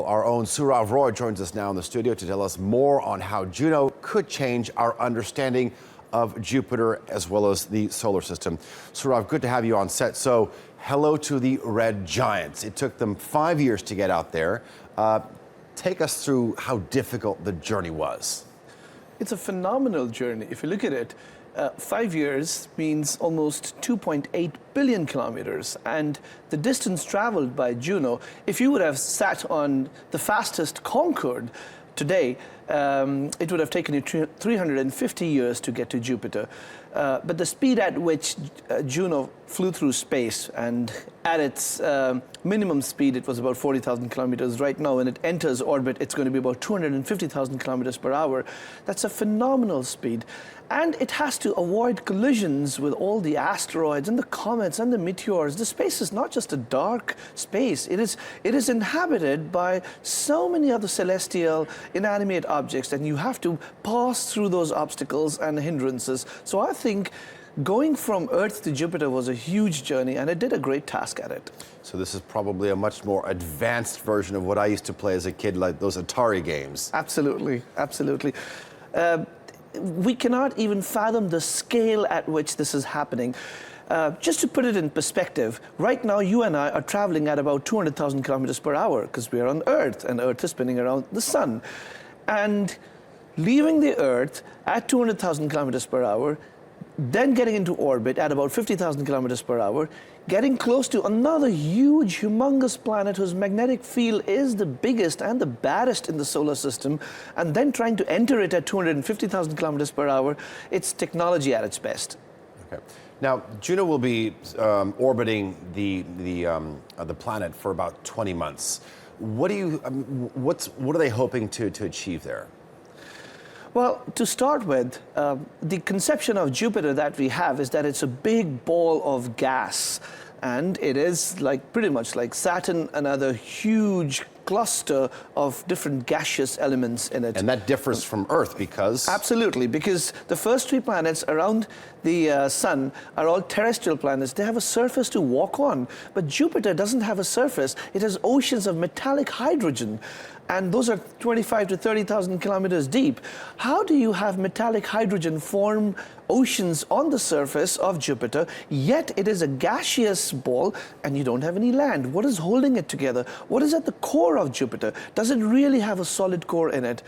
our own Sourav Roy joins us now in the studio to tell us more on how Juno could change our understanding of Jupiter as well as the solar system. Sourav, good to have you on set. So, hello to the red giants. It took them 5 years to get out there. Take us through how difficult the journey was. It's a phenomenal journey. If you look at it, 5 years means almost 2.8 billion kilometers. And the distance traveled by Juno, if you would have sat on the fastest Concorde today, it would have taken you 350 years to get to Jupiter. But the speed at which Juno flew through space, and at its minimum speed, it was about 40,000 kilometers. Right now, when it enters orbit, it's going to be about 250,000 kilometers per hour. That's a phenomenal speed. And it has to avoid collisions with all the asteroids and the comets and the meteors. The space is not just a dark space. It is inhabited by so many other celestial inanimate objects, and you have to pass through those obstacles and hindrances. So I think going from Earth to Jupiter was a huge journey, and it did a great task at it. So this is probably a much more advanced version of what I used to play as a kid, like those Atari games. Absolutely, absolutely. We cannot even fathom the scale at which this is happening. Just to put it in perspective, right now you and I are traveling at about 200,000 kilometers per hour because we are on Earth, and Earth is spinning around the sun. And leaving the Earth at 200,000 kilometers per hour, then getting into orbit at about 50,000 kilometers per hour, getting close to another huge, humongous planet whose magnetic field is the biggest and the baddest in the solar system, and then trying to enter it at 250,000 kilometers per hour, it's technology at its best. Okay. Now, Juno will be orbiting the planet for about 20 months. What are they hoping to achieve there? Well, to start with, the conception of Jupiter that we have is that it's a big ball of gas. And it is pretty much like Saturn, another huge cluster of different gaseous elements in it. And that differs from Earth because? Absolutely, because the first three planets around the sun are all terrestrial planets. They have a surface to walk on. But Jupiter doesn't have a surface. It has oceans of metallic hydrogen. And those are 25 to 30,000 kilometers deep. How do you have metallic hydrogen form oceans on the surface of Jupiter, yet it is a gaseous ball and you don't have any land? What is holding it together? What is at the core of Jupiter? Does it really have a solid core in it?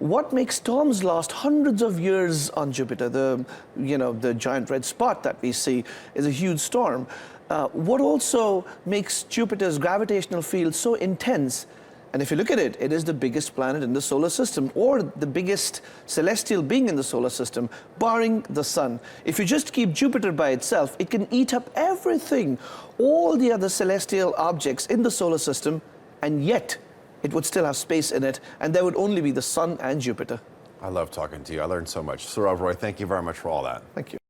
What makes storms last hundreds of years on Jupiter? The giant red spot that we see is a huge storm. What also makes Jupiter's gravitational field so intense? And if you look at it, it is the biggest planet in the solar system, or the biggest celestial being in the solar system, barring the sun. If you just keep Jupiter by itself, it can eat up everything, all the other celestial objects in the solar system, and yet it would still have space in it, and there would only be the sun and Jupiter. I love talking to you. I learned so much. Sourav Roy, thank you very much for all that. Thank you.